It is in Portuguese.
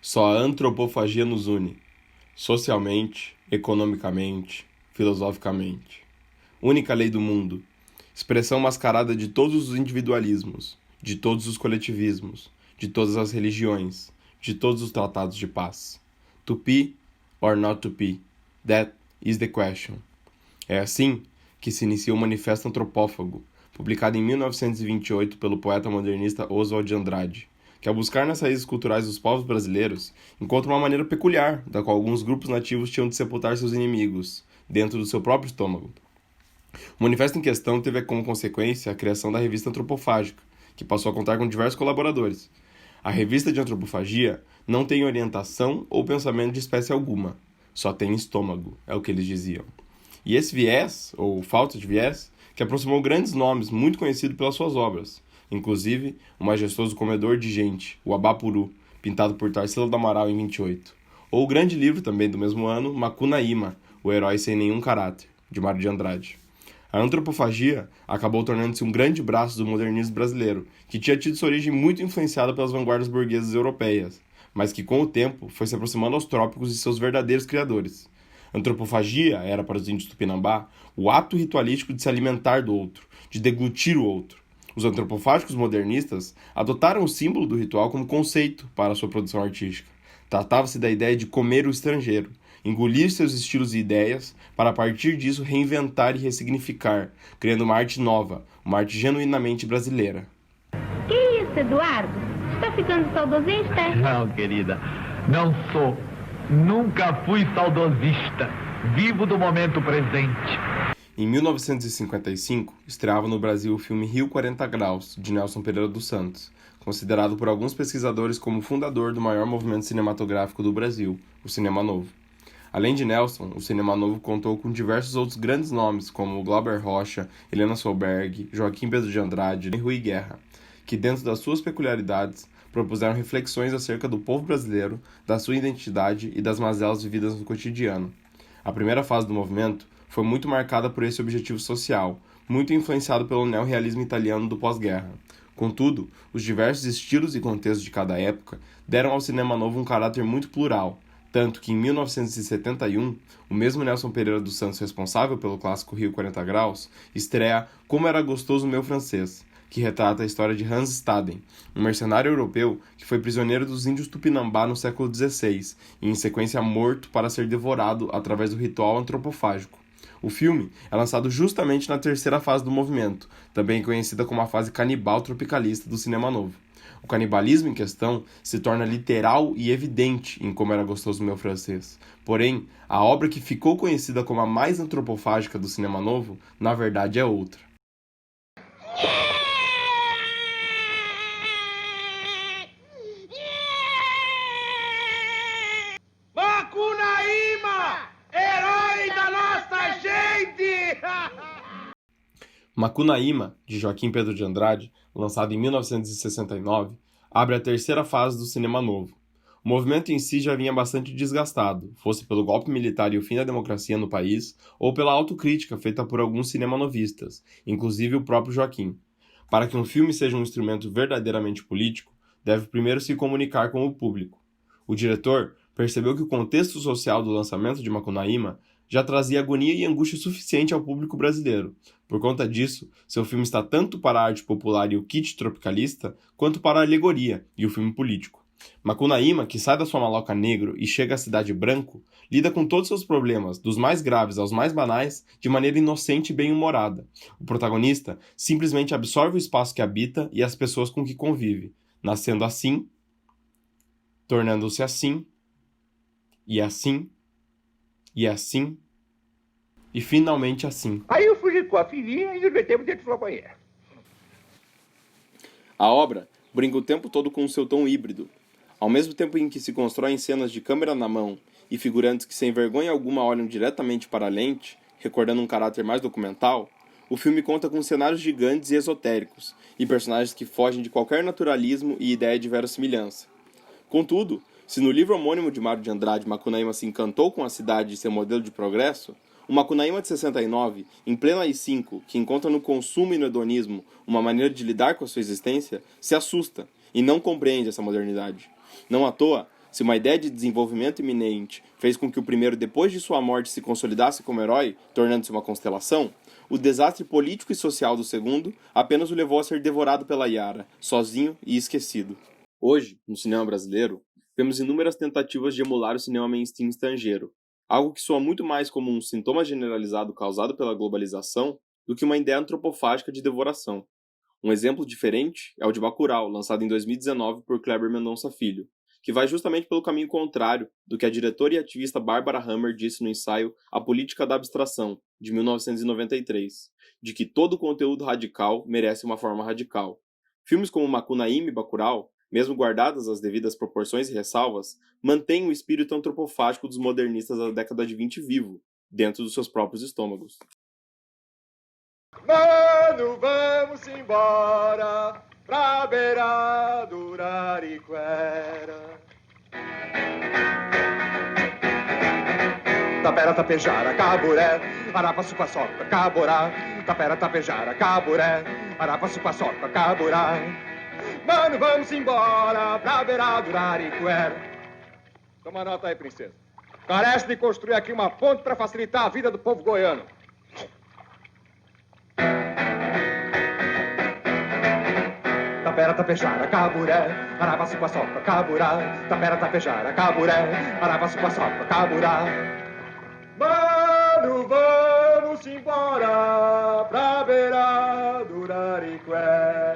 Só a antropofagia nos une, socialmente, economicamente, filosoficamente. Única lei do mundo, expressão mascarada de todos os individualismos, de todos os coletivismos, de todas as religiões, de todos os tratados de paz. To be or not to be, that is the question. É assim que se inicia o Manifesto Antropófago, publicado em 1928 pelo poeta modernista Oswald de Andrade, que ao buscar nas raízes culturais dos povos brasileiros, encontra uma maneira peculiar da qual alguns grupos nativos tinham de sepultar seus inimigos, dentro do seu próprio estômago. O manifesto em questão teve como consequência a criação da revista Antropofágica, que passou a contar com diversos colaboradores. A revista de antropofagia não tem orientação ou pensamento de espécie alguma, só tem estômago, é o que eles diziam. E esse viés, ou falta de viés, que aproximou grandes nomes muito conhecidos pelas suas obras, inclusive o majestoso Comedor de Gente, o Abapuru, pintado por Tarsila do Amaral em 28, ou o grande livro também do mesmo ano, Macunaíma, o Herói Sem Nenhum Caráter, de Mário de Andrade. A antropofagia acabou tornando-se um grande braço do modernismo brasileiro, que tinha tido sua origem muito influenciada pelas vanguardas burguesas europeias, mas que com o tempo foi se aproximando aos trópicos de seus verdadeiros criadores. Antropofagia era para os índios tupinambá o ato ritualístico de se alimentar do outro, de deglutir o outro. Os antropofágicos modernistas adotaram o símbolo do ritual como conceito para sua produção artística. Tratava-se da ideia de comer o estrangeiro, engolir seus estilos e ideias, para a partir disso reinventar e ressignificar, criando uma arte nova, uma arte genuinamente brasileira. Que isso, Eduardo? Está ficando saudosista? Não, querida, não sou. Nunca fui saudosista. Vivo do momento presente. Em 1955, estreava no Brasil o filme Rio 40 Graus, de Nelson Pereira dos Santos, considerado por alguns pesquisadores como o fundador do maior movimento cinematográfico do Brasil, o Cinema Novo. Além de Nelson, o Cinema Novo contou com diversos outros grandes nomes, como Glauber Rocha, Helena Solberg, Joaquim Pedro de Andrade e Rui Guerra, que dentro das suas peculiaridades propuseram reflexões acerca do povo brasileiro, da sua identidade e das mazelas vividas no cotidiano. A primeira fase do movimento foi muito marcada por esse objetivo social, muito influenciado pelo neorrealismo italiano do pós-guerra. Contudo, os diversos estilos e contextos de cada época deram ao cinema novo um caráter muito plural, tanto que em 1971, o mesmo Nelson Pereira dos Santos responsável pelo clássico Rio 40 Graus, estreia Como Era Gostoso o Meu Francês, que retrata a história de Hans Staden, um mercenário europeu que foi prisioneiro dos índios Tupinambá no século XVI e em sequência morto para ser devorado através do ritual antropofágico. O filme é lançado justamente na terceira fase do movimento, também conhecida como a fase canibal tropicalista do cinema novo. O canibalismo em questão se torna literal e evidente em Como Era Gostoso o Meu Francês. Porém, a obra que ficou conhecida como a mais antropofágica do cinema novo, na verdade é outra. Macunaíma, herói da nossa gente! Macunaíma, de Joaquim Pedro de Andrade, lançado em 1969, abre a terceira fase do cinema novo. O movimento em si já vinha bastante desgastado, fosse pelo golpe militar e o fim da democracia no país, ou pela autocrítica feita por alguns cinemanovistas, inclusive o próprio Joaquim. Para que um filme seja um instrumento verdadeiramente político, deve primeiro se comunicar com o público. O diretor percebeu que o contexto social do lançamento de Macunaíma já trazia agonia e angústia suficiente ao público brasileiro. Por conta disso, seu filme está tanto para a arte popular e o kit tropicalista, quanto para a alegoria e o filme político. Macunaíma, que sai da sua maloca negro e chega à cidade branco, lida com todos seus problemas, dos mais graves aos mais banais, de maneira inocente e bem-humorada. O protagonista simplesmente absorve o espaço que habita e as pessoas com que convive, nascendo assim, tornando-se assim, e assim, e assim, e finalmente assim. Aí eu fugi com a filhinha e nos metemos dentro do banheiro. A obra brinca o tempo todo com o seu tom híbrido. Ao mesmo tempo em que se constroem cenas de câmera na mão e figurantes que sem vergonha alguma olham diretamente para a lente, recordando um caráter mais documental, o filme conta com cenários gigantes e esotéricos, e personagens que fogem de qualquer naturalismo e ideia de verossimilhança. Contudo, se no livro homônimo de Mário de Andrade Macunaíma se encantou com a cidade e seu modelo de progresso, o Macunaíma de 69, em pleno AI-5, que encontra no consumo e no hedonismo uma maneira de lidar com a sua existência, se assusta e não compreende essa modernidade. Não à toa, Se uma ideia de desenvolvimento iminente fez com que o primeiro, depois de sua morte, se consolidasse como herói, tornando-se uma constelação, o desastre político e social do segundo apenas o levou a ser devorado pela Yara, sozinho e esquecido. Hoje, no cinema brasileiro, vemos inúmeras tentativas de emular o cinema mainstream estrangeiro, algo que soa muito mais como um sintoma generalizado causado pela globalização do que uma ideia antropofágica de devoração. Um exemplo diferente é o de Bacurau, lançado em 2019 por Kleber Mendonça Filho, que vai justamente pelo caminho contrário do que a diretora e ativista Barbara Hammer disse no ensaio A Política da Abstração, de 1993, de que todo conteúdo radical merece uma forma radical. Filmes como Macunaíma e Bacurau, mesmo guardadas as devidas proporções e ressalvas, mantêm o espírito antropofágico dos modernistas da década de 20 vivo, dentro dos seus próprios estômagos. Mano, vamos embora pra beira do Arariquera. Tapera, Tapejara, Caburé, Arapaçu, Paçoca, Caborá. Tapera, Tapejara, Caburé, Arapaçu, Paçoca, Caborá. Mano, vamos embora pra beira do Arariquera. Toma nota aí, princesa. Carece de construir aqui uma ponte pra facilitar a vida do povo goiano. Tapera, Tapejara, Caburé, Arapaçu, Paçoca, Caburá. Tapera, Tapejara, Caburé, Arapaçu, Paçoca, Caburá. Mano, vamos embora pra beira do Arariquera.